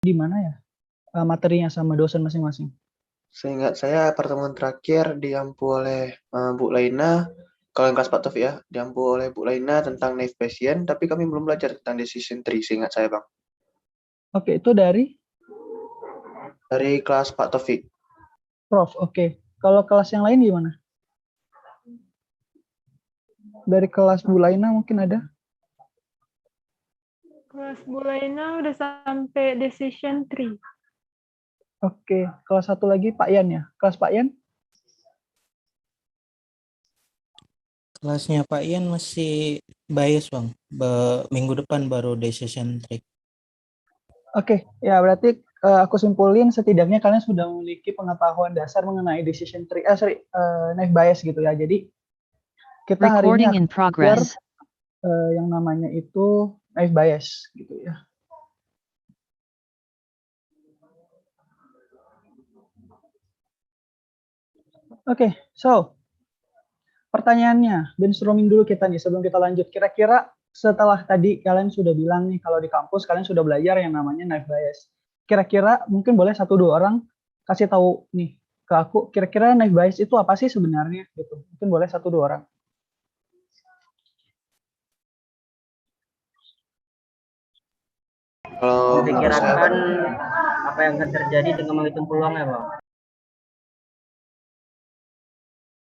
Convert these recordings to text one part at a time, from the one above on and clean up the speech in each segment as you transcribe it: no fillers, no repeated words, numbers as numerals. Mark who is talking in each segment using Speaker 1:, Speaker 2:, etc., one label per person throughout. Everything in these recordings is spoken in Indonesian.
Speaker 1: di mana ya materinya sama dosen masing-masing?
Speaker 2: Seingat saya pertemuan terakhir diampu oleh Bu Laina, kalau yang kelas Pak Taufik ya, diampu oleh Bu Laina tentang naive Bayesian, tapi kami belum belajar tentang decision tree, seingat saya Bang.
Speaker 1: Oke, itu dari
Speaker 2: Dari kelas Pak Taufik.
Speaker 1: Prof. Oke, kalau kelas yang lain gimana? Dari kelas Bu Laina mungkin ada?
Speaker 3: Kelas Bu Laina udah sampai decision tree.
Speaker 1: Oke, kelas satu lagi Pak Yan ya. Kelas Pak Yan?
Speaker 4: Kelasnya Pak Ian masih bias Bang. Minggu depan baru decision tree.
Speaker 1: Oke, ya berarti aku simpulin setidaknya kalian sudah memiliki pengetahuan dasar mengenai decision tree, naive Bayes gitu ya. Jadi kita hari ini
Speaker 5: Recording in
Speaker 1: akan belajar
Speaker 5: progress.
Speaker 1: yang namanya itu naive Bayes gitu ya. Oke, so pertanyaannya, brainstorming dulu kita nih sebelum kita lanjut. Kira-kira setelah tadi kalian sudah bilang nih kalau di kampus kalian sudah belajar yang namanya naive Bayes. Kira-kira mungkin boleh 1-2 orang kasih tahu nih ke aku, kira-kira naive Bayes itu apa sih sebenarnya gitu. Mungkin boleh 1-2 orang.
Speaker 2: Kalau menurut saya,
Speaker 6: Memperkirakan apa yang akan terjadi dengan menghitung peluangnya, Bang.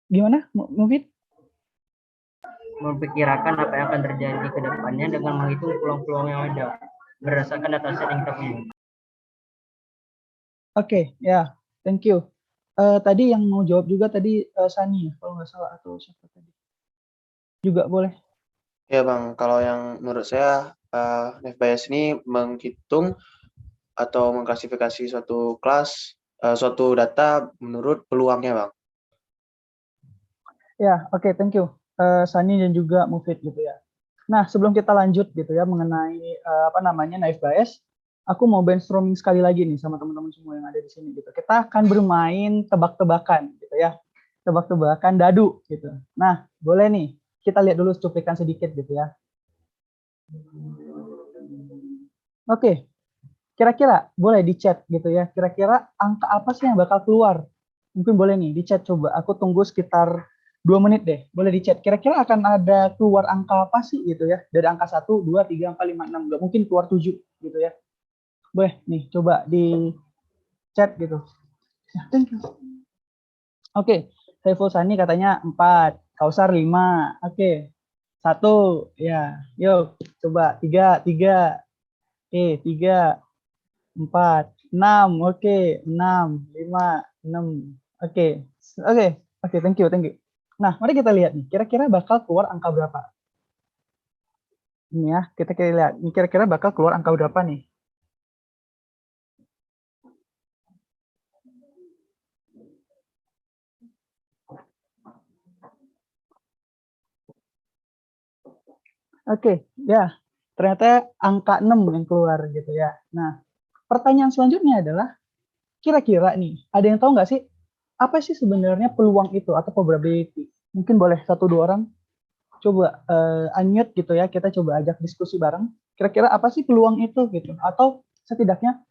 Speaker 1: Gimana, Mufid?
Speaker 6: Memperkirakan apa yang akan terjadi ke depannya dengan menghitung peluang-peluang yang ada berdasarkan dataset yang kita punya.
Speaker 1: Oke, ya, thank you. Tadi yang mau jawab juga tadi Sani ya, kalau nggak salah, atau siapa tadi? Juga boleh.
Speaker 2: ya Bang, kalau yang menurut saya, naive Bayes ini menghitung atau mengklasifikasi suatu kelas, suatu data menurut peluangnya Bang.
Speaker 1: Ya, oke, thank you. Sani dan juga Mufid gitu ya. Nah, sebelum kita lanjut gitu ya mengenai apa namanya naive Bayes, aku mau brainstorming sekali lagi nih sama teman-teman semua yang ada di sini gitu. Kita akan bermain tebak-tebakan gitu ya. Tebak-tebakan dadu gitu. Nah, boleh nih kita lihat dulu cuplikan sedikit gitu ya. Oke, kira-kira boleh di chat gitu ya. Kira-kira angka apa sih yang bakal keluar? Mungkin boleh nih di chat coba. Aku tunggu sekitar 2 menit deh. Boleh di chat. Kira-kira akan ada keluar angka apa sih gitu ya? Dari angka 1, 2, 3, 4, 5, 6. Nggak mungkin keluar 7 gitu ya. Boleh nih coba di chat gitu. Ya, thank you. Oke, Saiful Sani katanya 4. Kausar 5. Oke. 1. Ya. Yuk, coba 3, 3. Oke, 3. 4, 6, oke, 6, 5, 6, oke, oke, thank you. Nah, mari kita lihat nih, kira-kira bakal keluar angka berapa? Ini ya, kita lihat, ini kira-kira bakal keluar angka berapa nih? Oke, ya, ternyata angka 6 yang keluar gitu ya. Nah, pertanyaan selanjutnya adalah, kira-kira nih, ada yang tahu nggak sih, apa sih sebenarnya peluang itu atau probability? Mungkin boleh 1-2 orang coba unmute gitu ya, kita coba ajak diskusi bareng. Kira-kira apa sih peluang itu gitu? Atau setidaknya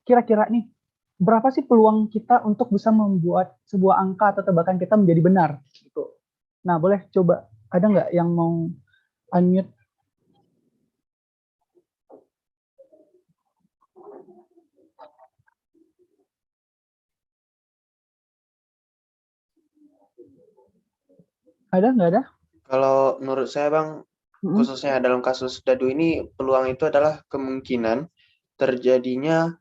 Speaker 1: kira-kira nih berapa sih peluang kita untuk bisa membuat sebuah angka atau tebakan kita menjadi benar gitu. Nah, boleh coba ada nggak yang mau unmute? Ada nggak ada?
Speaker 2: Kalau menurut saya Bang, khususnya dalam kasus dadu ini, peluang itu adalah kemungkinan terjadinya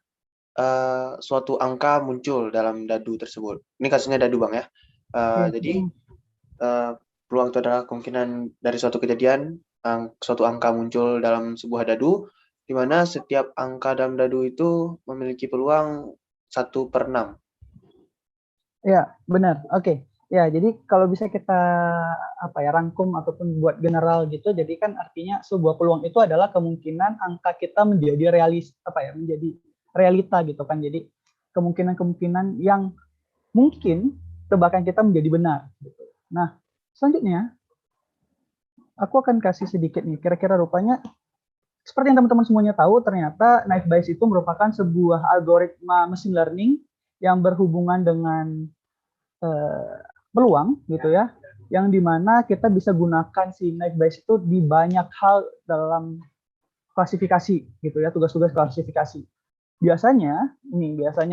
Speaker 2: suatu angka muncul dalam dadu tersebut. Ini kasusnya dadu Bang ya. Jadi peluang itu adalah kemungkinan dari suatu kejadian, suatu angka muncul dalam sebuah dadu, di mana setiap angka dalam dadu itu memiliki peluang 1/6.
Speaker 1: Ya, benar. Oke. Ya, jadi kalau bisa kita rangkum ataupun buat general gitu, jadi kan artinya sebuah peluang itu adalah kemungkinan angka kita menjadi menjadi realita gitu kan. Jadi kemungkinan-kemungkinan yang mungkin tebakan kita menjadi benar gitu. Nah, selanjutnya aku akan kasih sedikit nih, kira-kira rupanya seperti yang teman-teman semuanya tahu, ternyata naive Bayes itu merupakan sebuah algoritma machine learning yang berhubungan dengan peluang gitu ya, yang dimana kita bisa gunakan si naive Bayes itu di banyak hal dalam klasifikasi gitu ya, tugas-tugas klasifikasi. Biasanya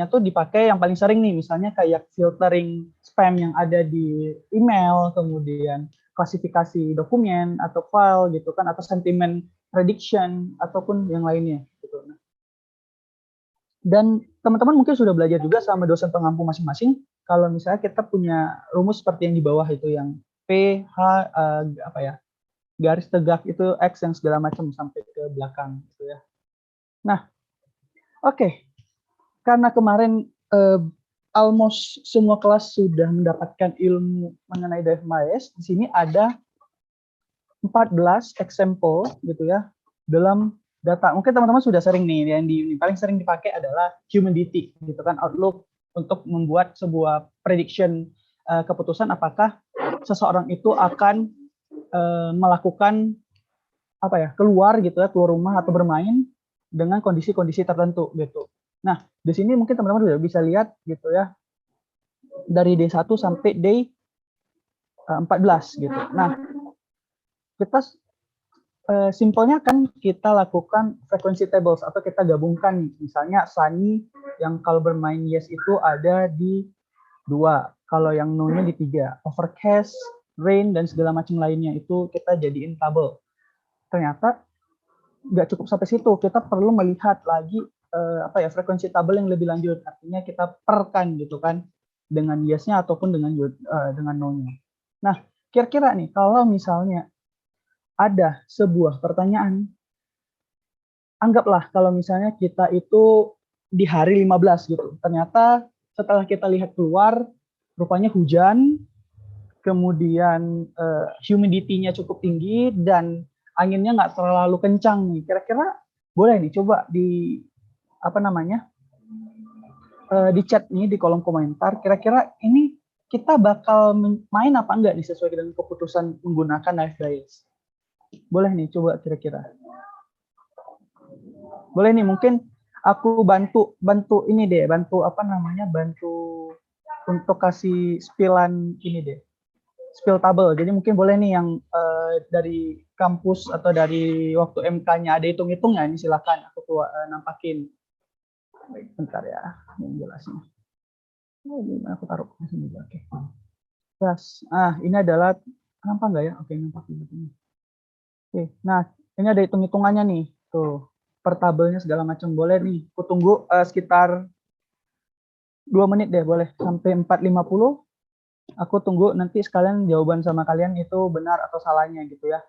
Speaker 1: tuh dipakai yang paling sering nih, misalnya kayak filtering spam yang ada di email, kemudian klasifikasi dokumen atau file gitu kan, atau sentiment prediction ataupun yang lainnya gitu. Dan teman-teman mungkin sudah belajar juga sama dosen pengampu masing-masing kalau misalnya kita punya rumus seperti yang di bawah itu, yang P H garis tegak itu X yang segala macam sampai ke belakang gitu ya. Nah, oke. Karena kemarin almost semua kelas sudah mendapatkan ilmu mengenai naive Bayes, di sini ada 14 example gitu ya dalam data. Mungkin teman-teman sudah sering nih, yang paling sering dipakai adalah Humanity gitu kan, Outlook, untuk membuat sebuah prediction keputusan apakah seseorang itu akan melakukan keluar rumah atau bermain dengan kondisi-kondisi tertentu gitu. Nah, di sini mungkin teman-teman sudah bisa lihat gitu ya, dari day 1 sampai day 14 gitu. Nah, kita simpelnya kan kita lakukan frequency tables atau kita gabungkan, misalnya Sunny yang kalau bermain yes itu ada di 2, kalau yang no-nya di 3, overcast, rain dan segala macam lainnya itu kita jadiin tabel. Ternyata nggak cukup sampai situ, kita perlu melihat lagi frekuensi tabel yang lebih lanjut, artinya kita perkan gitu kan dengan yes-nya ataupun dengan no-nya. Nah, kira-kira nih kalau misalnya ada sebuah pertanyaan, anggaplah kalau misalnya kita itu di hari 15 gitu, ternyata setelah kita lihat keluar rupanya hujan, kemudian humidity-nya cukup tinggi dan anginnya nggak terlalu kencang nih. Kira-kira boleh nih coba di di chat nih di kolom komentar. Kira-kira ini kita bakal main apa enggak nih sesuai dengan keputusan menggunakan naive Bayes. Boleh nih coba kira-kira. Boleh nih, mungkin aku bantu ini deh, bantu untuk kasih spillan ini deh. Spill tabel. Jadi mungkin boleh nih yang dari kampus atau dari waktu MK-nya ada hitung-hitungnya, ini silakan aku nampakin. Baik, bentar ya, yang jelasnya. Gimana aku taruh di sini juga. Oke. Yes. Ini adalah nampak nggak ya? Oke, nampak ini. Oke. Nah, ini ada hitung-hitungannya nih. Tuh, per tabelnya segala macam. Boleh nih. Aku tunggu sekitar 2 menit deh, boleh sampai 4.50. Aku tunggu nanti sekalian jawaban sama kalian itu benar atau salahnya gitu ya.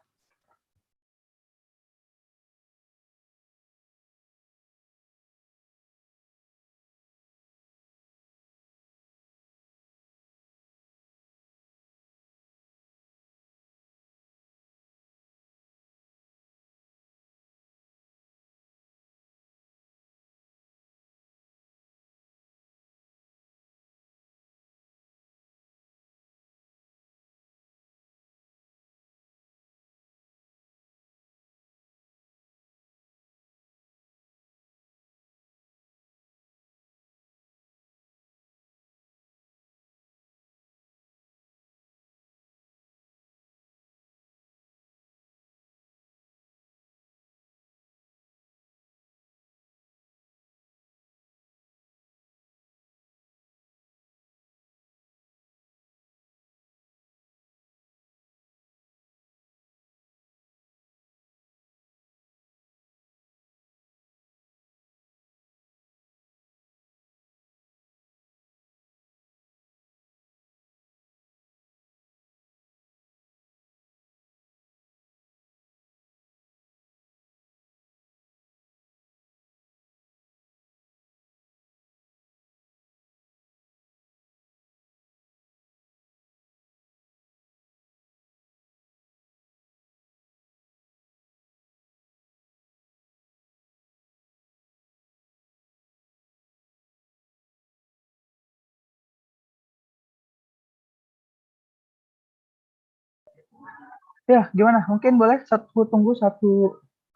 Speaker 1: Ya, gimana? Mungkin boleh tunggu 1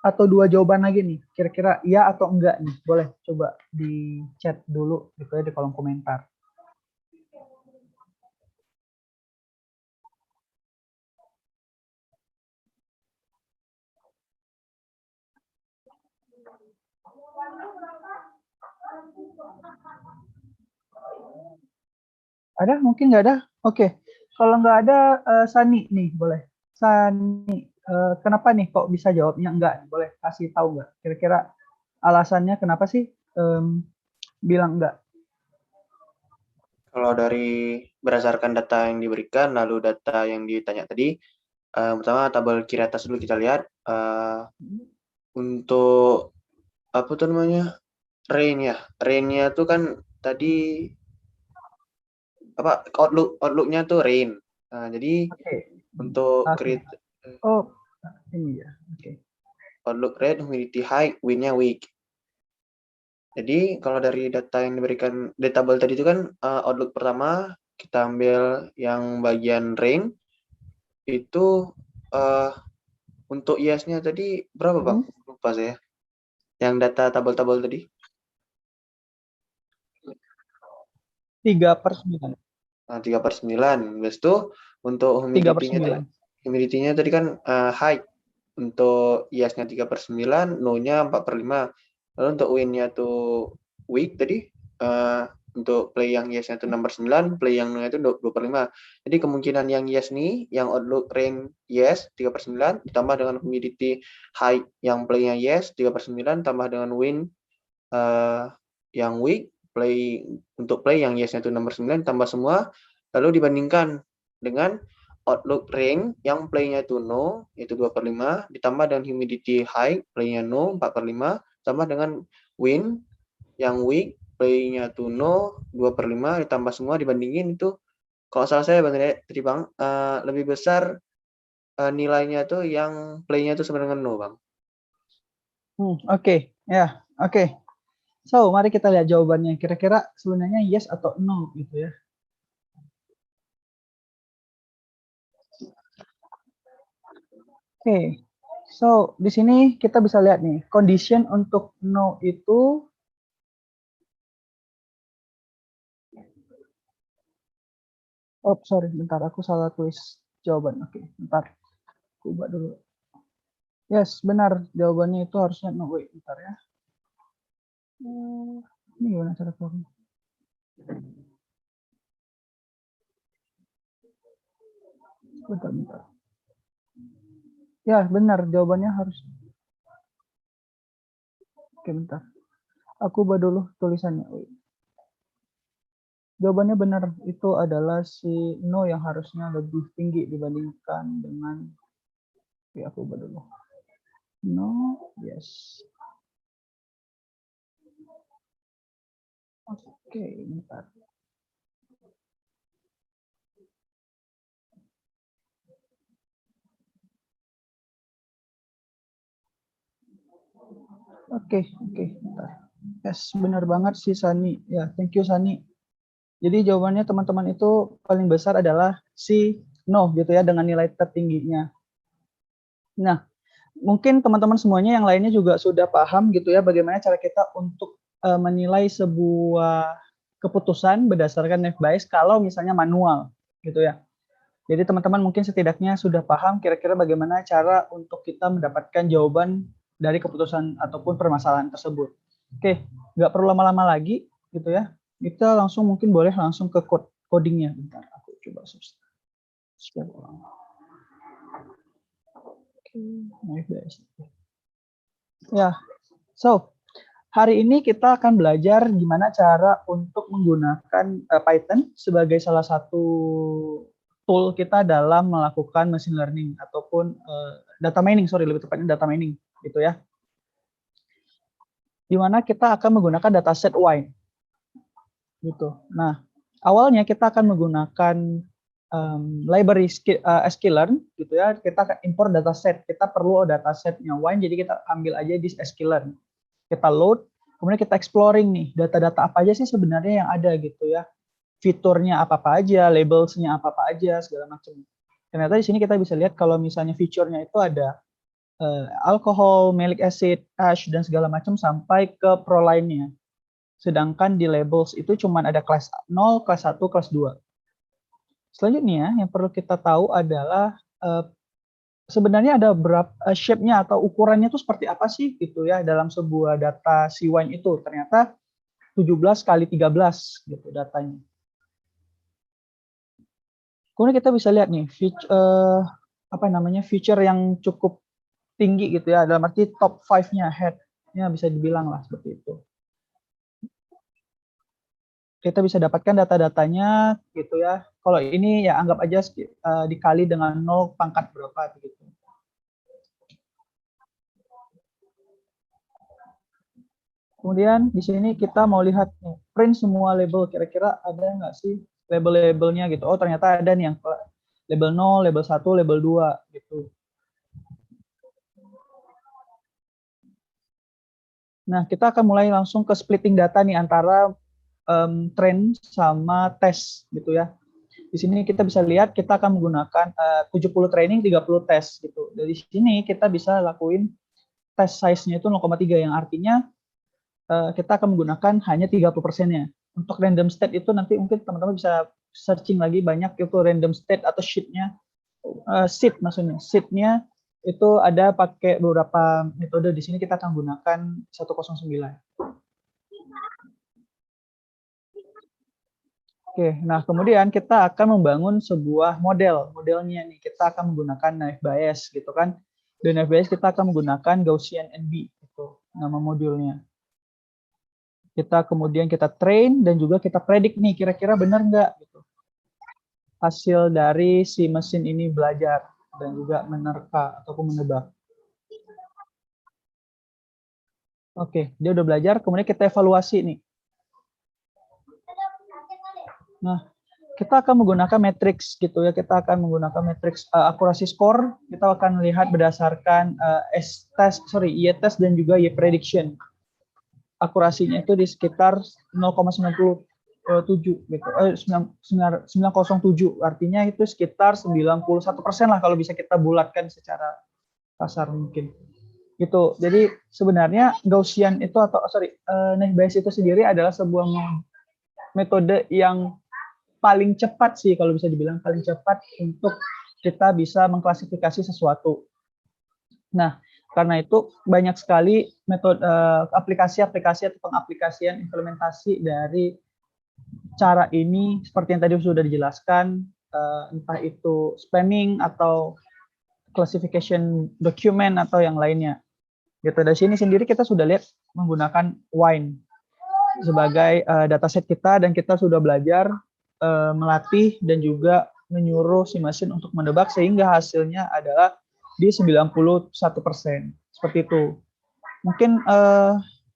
Speaker 1: atau dua jawaban lagi nih, kira-kira iya atau enggak nih, boleh coba di chat dulu gitu ya di kolom komentar. Ada? Mungkin nggak ada? Oke. Kalau nggak ada, Sani nih, boleh. Sani, kenapa nih kok bisa jawabnya enggak? Boleh kasih tahu nggak? Kira-kira alasannya kenapa sih bilang enggak?
Speaker 2: Kalau dari berdasarkan data yang diberikan, lalu data yang ditanya tadi, pertama tabel kiri atas dulu kita lihat. Untuk apa tuh namanya? Rain-nya tuh kan tadi apa outlook-nya tuh rain. Nah, jadi
Speaker 1: Oke.
Speaker 2: untuk
Speaker 1: Oke. Oh, ini ya. Oke.
Speaker 2: outlook rain, humidity high, wind-nya weak. Jadi kalau dari data yang diberikan di tabel tadi itu kan outlook pertama kita ambil yang bagian rain itu untuk IAS-nya tadi berapa Bang? Lupa saya. Yang data tabel-tabel tadi.
Speaker 1: 3/9.
Speaker 2: Nah, 3/9. Habis itu untuk
Speaker 1: 3/9.
Speaker 2: humidity-nya tadi kan high. Untuk IAS-nya 3/9, no-nya 4/5. Lalu untuk wind-nya tuh weak tadi, untuk play yang yes-nya itu 6/9, play yang no-nya itu 2/5. Jadi kemungkinan yang yes nih, yang outlook rain yes 3/9, ditambah dengan humidity high yang play-nya yes 3/9, tambah dengan wind yang weak, untuk play yang yes-nya itu 6/9, tambah semua, lalu dibandingkan dengan outlook rain yang play-nya itu no, yaitu 2/5, ditambah dengan humidity high, play-nya no, 4/5, tambah dengan wind yang weak, play-nya itu no, 2/5, ditambah semua dibandingin itu, kalau salah saya tadi Bang, lebih besar nilainya tuh yang play-nya itu sama dengan no, Bang.
Speaker 1: Oke, ya, oke. So, mari kita lihat jawabannya. Kira-kira sebenarnya yes atau no gitu ya. Oke, so di sini kita bisa lihat nih, condition untuk no itu sorry, bentar, aku salah tulis jawaban. Oke, bentar, aku ubah dulu. Yes, benar, jawabannya itu harusnya no. Wait, bentar ya. Ini gimana cara keluarnya? Bentar. Ya, benar, jawabannya harus. Oke, bentar. Aku ubah dulu tulisannya. Wait. Jawabannya benar, itu adalah si no yang harusnya lebih tinggi dibandingkan dengan, oke, aku ubah dulu. No, yes. Oke, bentar. Oke, bentar. Yes, benar banget sih Sani. Ya, thank you Sani. Jadi jawabannya teman-teman itu paling besar adalah si no gitu ya, dengan nilai tertingginya. Nah, mungkin teman-teman semuanya yang lainnya juga sudah paham gitu ya bagaimana cara kita untuk menilai sebuah keputusan berdasarkan naive Bayes kalau misalnya manual gitu ya. Jadi teman-teman mungkin setidaknya sudah paham kira-kira bagaimana cara untuk kita mendapatkan jawaban dari keputusan ataupun permasalahan tersebut. Oke, nggak perlu lama-lama lagi gitu ya. Kita langsung mungkin boleh langsung ke codingnya. Bentar, aku coba subscribe ulang. Ya, so hari ini kita akan belajar gimana cara untuk menggunakan Python sebagai salah satu tool kita dalam melakukan machine learning ataupun data mining, lebih tepatnya data mining gitu ya. Dimana kita akan menggunakan dataset Y gitu. Nah, awalnya kita akan menggunakan library sklearn gitu ya. Kita akan import dataset. Kita perlu datasetnya Y, jadi kita ambil aja di sklearn. Kita load, kemudian kita exploring nih data-data apa aja sih sebenarnya yang ada gitu ya. Fiturnya apa-apa aja, labelsnya apa-apa aja, segala macam. Ternyata di sini kita bisa lihat kalau misalnya fiturnya itu ada alkohol, malic acid, ash, dan segala macam sampai ke proline-nya. Sedangkan di labels itu cuma ada kelas 0, kelas 1, kelas 2. Selanjutnya yang perlu kita tahu adalah sebenarnya ada berapa shape-nya atau ukurannya itu seperti apa sih gitu ya dalam sebuah data si wine itu. Ternyata 17 kali 13 gitu datanya. Kemudian kita bisa lihat nih feature yang cukup tinggi gitu ya, dalam arti top 5-nya, head-nya bisa dibilang lah seperti itu. Kita bisa dapatkan data-datanya gitu ya. Kalau ini ya anggap aja dikali dengan 0 pangkat berapa begitu. Kemudian di sini kita mau lihat nih, print semua label, kira-kira ada nggak sih label-labelnya gitu. Oh ternyata ada nih yang label 0, label 1, label 2 gitu. Nah, kita akan mulai langsung ke splitting data nih antara trend sama tes gitu ya. Di sini kita bisa lihat kita akan menggunakan 70 training, 30 tes gitu. Dari sini kita bisa lakuin tes size-nya itu 0,3 yang artinya kita akan menggunakan hanya 30%-nya. Untuk random state itu nanti mungkin teman-teman bisa searching lagi banyak itu random state atau sheet-nya. Seed maksudnya. Seed-nya itu ada pakai beberapa metode. Di sini kita akan gunakan 109. Oke, nah kemudian kita akan membangun sebuah modelnya nih kita akan menggunakan naive Bayes gitu kan. Dan naive Bayes kita akan menggunakan Gaussian NB itu nama modulnya. Kemudian kita train dan juga kita predict nih kira-kira benar nggak gitu hasil dari si mesin ini belajar dan juga menerka ataupun menebak. Oke, dia udah belajar, kemudian kita evaluasi nih. Nah, kita akan menggunakan matriks gitu ya. Kita akan menggunakan matriks akurasi skor. Kita akan lihat berdasarkan Y-test dan juga Y-prediction. Akurasinya itu di sekitar 0,97 gitu. 907 artinya itu sekitar 91% lah kalau bisa kita bulatkan secara kasar mungkin. Gitu. Jadi sebenarnya Gaussian itu naive Bayes itu sendiri adalah sebuah metode yang paling cepat sih kalau bisa dibilang paling cepat untuk kita bisa mengklasifikasi sesuatu. Nah, karena itu banyak sekali metode aplikasi-aplikasi atau pengaplikasian implementasi dari cara ini seperti yang tadi sudah dijelaskan, entah itu spamming atau classification document atau yang lainnya. Gitu. Dari sini sendiri kita sudah lihat menggunakan wine sebagai dataset kita dan kita sudah belajar melatih dan juga menyuruh si mesin untuk menebak sehingga hasilnya adalah di 91%. Seperti itu. Mungkin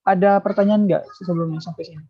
Speaker 1: ada pertanyaan nggak sebelumnya sampai sini?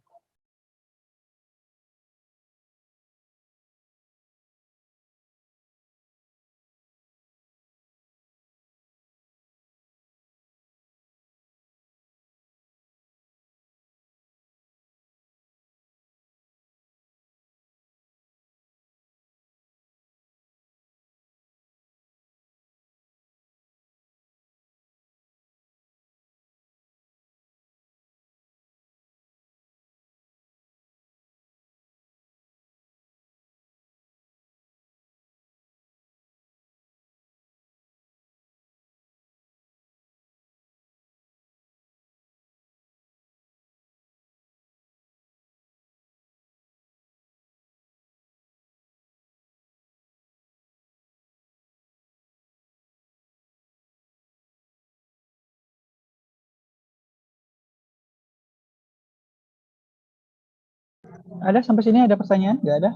Speaker 1: Ada sampai sini ada pertanyaan? Nggak ada?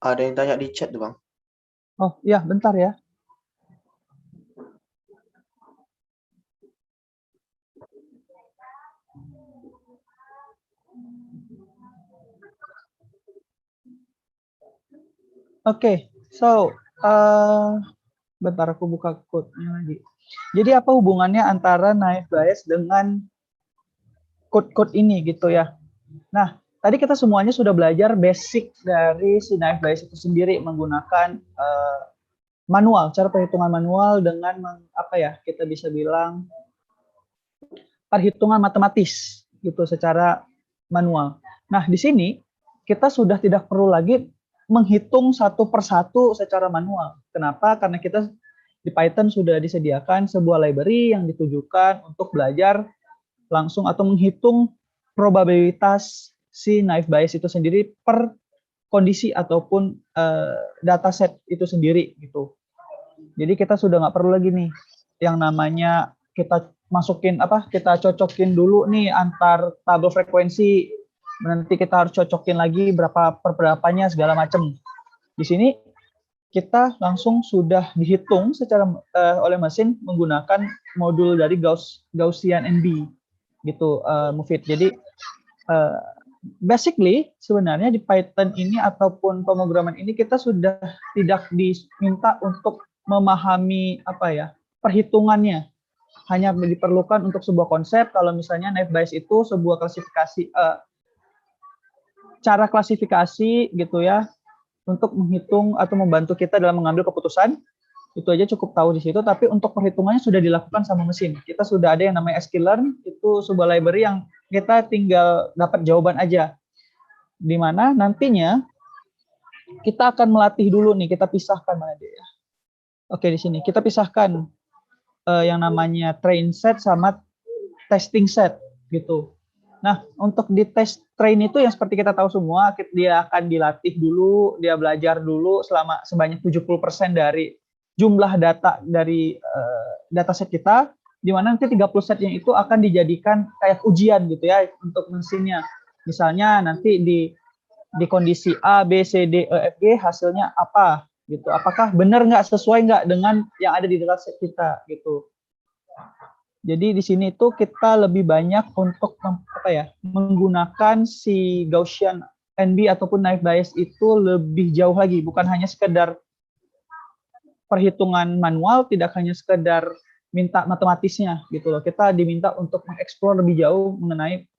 Speaker 2: Ada yang tanya di chat tuh, Bang.
Speaker 1: Oh iya, bentar ya. Oke, so bentar aku buka code-nya lagi. Jadi apa hubungannya antara naive Bayes dengan code-code ini gitu ya. Nah, tadi kita semuanya sudah belajar basic dari si naive Bayes itu sendiri menggunakan manual, cara perhitungan manual dengan apa ya, kita bisa bilang perhitungan matematis gitu secara manual. Nah, di sini kita sudah tidak perlu lagi menghitung satu persatu secara manual. Kenapa? Karena kita di Python sudah disediakan sebuah library yang ditujukan untuk belajar langsung atau menghitung probabilitas si naive Bayes itu sendiri per kondisi ataupun dataset itu sendiri gitu. Jadi kita sudah nggak perlu lagi nih yang namanya kita masukin kita cocokin dulu nih antar tabel frekuensi, nanti kita harus cocokin lagi berapanya segala macam. Di sini kita langsung sudah dihitung secara oleh mesin menggunakan modul dari Gaussian NB gitu, Mufid. Jadi basically sebenarnya di Python ini ataupun pemrograman ini kita sudah tidak diminta untuk memahami perhitungannya. Hanya diperlukan untuk sebuah konsep. Kalau misalnya naive Bayes itu sebuah klasifikasi, cara klasifikasi gitu ya, untuk menghitung atau membantu kita dalam mengambil keputusan. Itu aja cukup tahu di situ. Tapi untuk perhitungannya sudah dilakukan sama mesin. Kita sudah ada yang namanya sklearn, itu sebuah library yang kita tinggal dapat jawaban aja. Di mana nantinya kita akan melatih dulu nih, kita pisahkan mana dia ya. Oke, di sini kita pisahkan yang namanya train set sama testing set gitu. Nah, untuk di test train itu yang seperti kita tahu semua, dia akan dilatih dulu, dia belajar dulu selama sebanyak 70% dari jumlah data dari dataset kita, di mana nanti 30 setnya itu akan dijadikan kayak ujian gitu ya untuk mesinnya. Misalnya nanti di kondisi A, B, C, D, E, F, G hasilnya apa gitu. Apakah benar nggak, sesuai nggak dengan yang ada di dataset kita gitu. Jadi di sini itu kita lebih banyak untuk menggunakan si Gaussian NB ataupun naive Bayes itu lebih jauh lagi, bukan hanya sekedar perhitungan manual, tidak hanya sekedar minta matematisnya gitu loh. Kita diminta untuk mengeksplor lebih jauh mengenai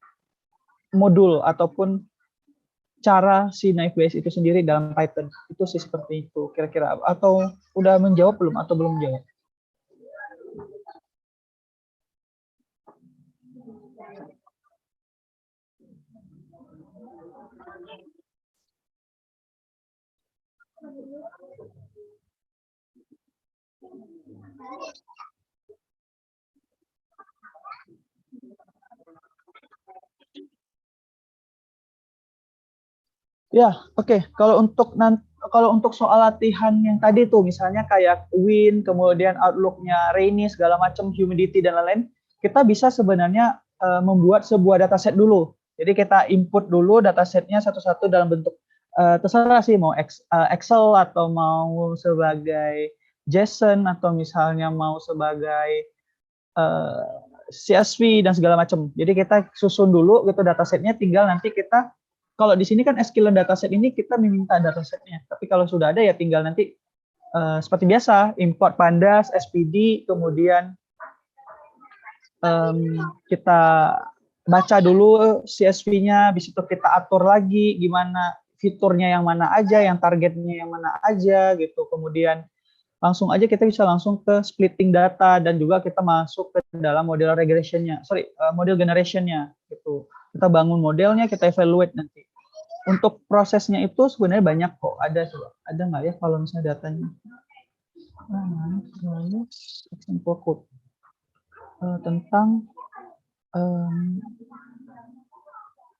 Speaker 1: modul ataupun cara si naive Bayes itu sendiri dalam Python. Itu sih seperti itu kira-kira. Atau udah menjawab belum atau belum menjawab? Ya, oke. Kalau untuk soal latihan yang tadi tuh, misalnya kayak wind, kemudian outlook-nya rainy, segala macam, humidity dan lain-lain, kita bisa sebenarnya membuat sebuah dataset dulu. Jadi kita input dulu datasetnya satu-satu dalam bentuk terserah sih, mau Excel atau mau sebagai JSON atau misalnya mau sebagai CSV dan segala macam. Jadi kita susun dulu gitu datasetnya, tinggal nanti kita, kalau di sini kan sklearn dataset ini kita meminta datasetnya, tapi kalau sudah ada ya tinggal nanti seperti biasa import pandas, SPD, kemudian kita baca dulu CSV-nya, habis itu kita atur lagi gimana fiturnya yang mana aja, yang targetnya yang mana aja gitu, kemudian langsung aja kita bisa langsung ke splitting data dan juga kita masuk ke dalam model regressionnya, model generationnya gitu. Kita bangun modelnya, kita evaluate nanti. Untuk prosesnya itu sebenarnya banyak kok. Ada nggak ya kalau misalnya datanya? Example code tentang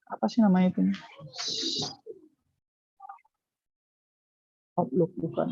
Speaker 1: apa sih namanya itu? Outlook bukan.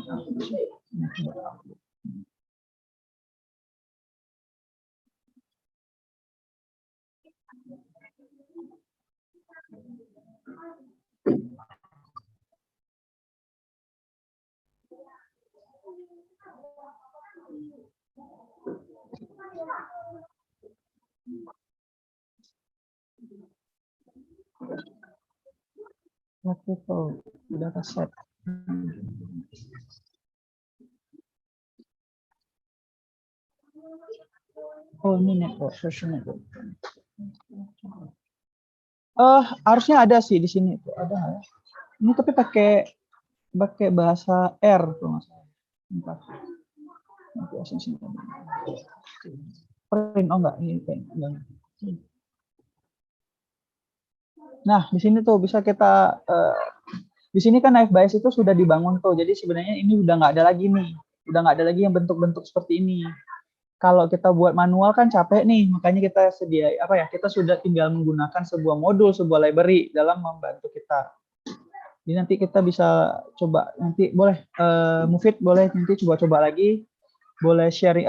Speaker 1: Multiple dataset. Oh, ini network, social network. Harusnya ada sih di sini tuh, ada nggak ya? Ini tapi pakai bahasa R tuh nggak salah. Bentar. Nanti asumsi. Print, oh enggak, ini print. Enggak. Nah, di sini tuh bisa kita di sini kan FBIS itu sudah dibangun tuh. Jadi sebenarnya ini udah nggak ada lagi nih. Udah nggak ada lagi yang bentuk-bentuk seperti ini. Kalau kita buat manual kan capek nih, makanya kita kita sudah tinggal menggunakan sebuah modul, sebuah library dalam membantu kita. Jadi nanti kita bisa coba, nanti boleh Mufid boleh nanti coba-coba lagi, boleh sharing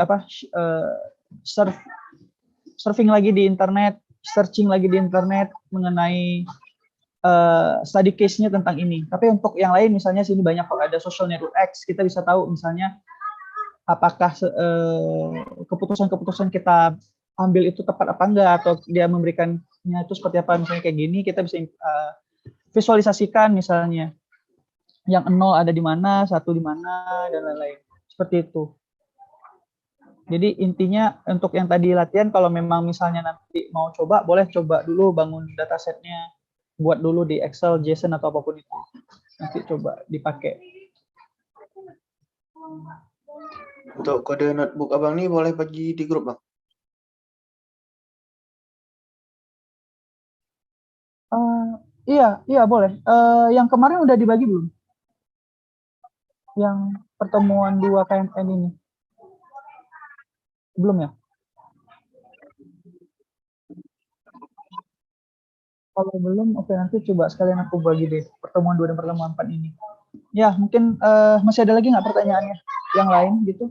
Speaker 1: surfing lagi di internet, searching lagi di internet mengenai study case-nya tentang ini. Tapi untuk yang lain misalnya sini banyak kok ada social network X, kita bisa tahu misalnya apakah keputusan-keputusan kita ambil itu tepat apa enggak, atau dia memberikannya itu seperti apa, misalnya kayak gini kita bisa visualisasikan misalnya yang 0 ada di mana, 1 di mana, dan lain-lain. Seperti itu. Jadi intinya untuk yang tadi latihan, kalau memang misalnya nanti mau coba, boleh coba dulu bangun datasetnya, buat dulu di Excel, JSON, atau apapun itu. Nanti coba dipakai.
Speaker 2: Untuk kode notebook abang nih boleh bagi di grup bang?
Speaker 1: Iya boleh. Yang kemarin udah dibagi belum? Yang pertemuan 2 KMN ini? Belum ya? Kalau belum, oke, nanti coba sekalian aku bagi deh pertemuan 2 dan pertemuan 4 ini. Ya, mungkin masih ada lagi nggak pertanyaannya? Yang lain gitu?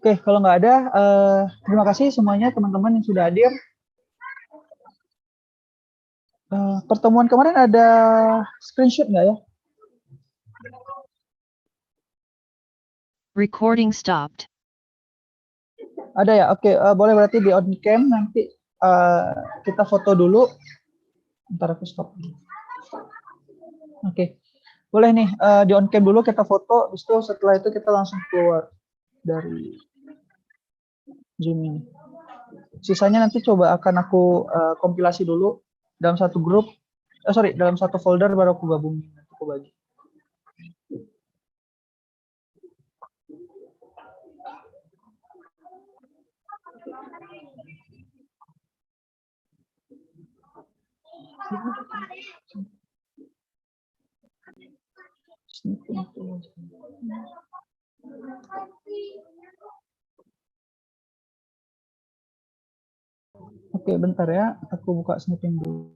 Speaker 1: Oke, kalau nggak ada, terima kasih semuanya teman-teman yang sudah hadir. Pertemuan kemarin ada screenshot nggak ya?
Speaker 5: Recording stopped.
Speaker 1: Ada ya? Oke, boleh berarti di on cam nanti kita foto dulu. Ntar aku stop. Oke, boleh nih di on cam dulu kita foto. Setelah itu kita langsung keluar dari Zoom ini. Sisanya nanti coba akan aku kompilasi dulu dalam satu grup. Dalam satu folder baru aku gabungin. Aku bagi. Oke, bentar ya. Aku buka snipping dulu.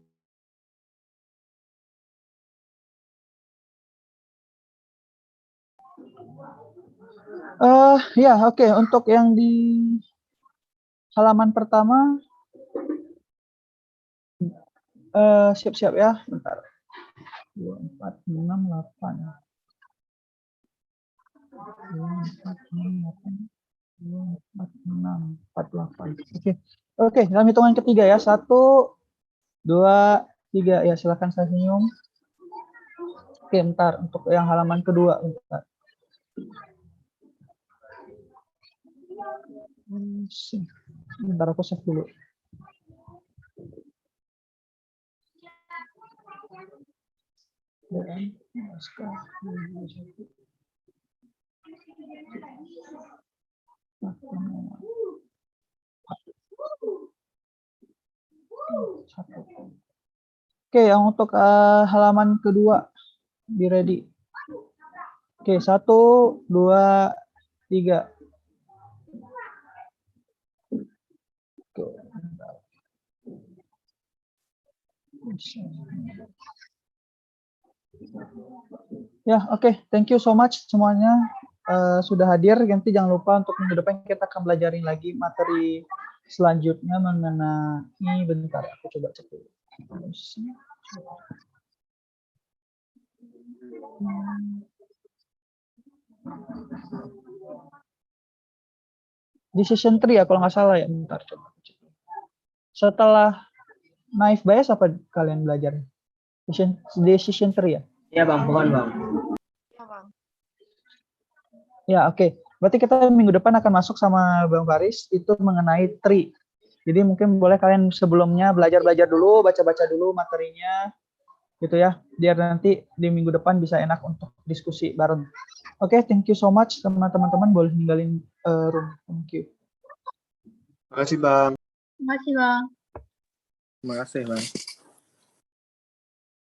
Speaker 1: Ya, oke. Untuk yang di halaman pertama, siap-siap ya. Bentar. 2, 4, 6, 8. 2, 4, 6, 8. 2, 4, 6, 4, 8. Oke, dalam hitungan ketiga ya. 1, 2, 3. Ya, silakan saya senyum. Oke, bentar. Untuk yang halaman kedua. Bentar. Bentar, aku save dulu. Oke, yang untuk halaman kedua, be ready. Oke, 1, 2, 3. Ya, oke. Thank you so much semuanya sudah hadir. Nanti jangan lupa untuk minggu depan kita akan belajarin lagi materi selanjutnya mengenai, bentar, aku coba cek dulu. Decision tree ya kalau nggak salah ya. Bentar coba. Setelah naive bias apa kalian belajar? Decision tree ya?
Speaker 6: Iya Bang, bukan Bang.
Speaker 1: Ya, oke. Berarti kita minggu depan akan masuk sama Bang Faris itu mengenai tree. Jadi mungkin boleh kalian sebelumnya belajar-belajar dulu, baca-baca dulu materinya gitu ya. Biar nanti di minggu depan bisa enak untuk diskusi bareng. Oke, thank you so much teman-teman, boleh ninggalin room. Thank you.
Speaker 2: Terima kasih Bang.
Speaker 3: Terima kasih, Bang.
Speaker 5: Terima kasih, Bang.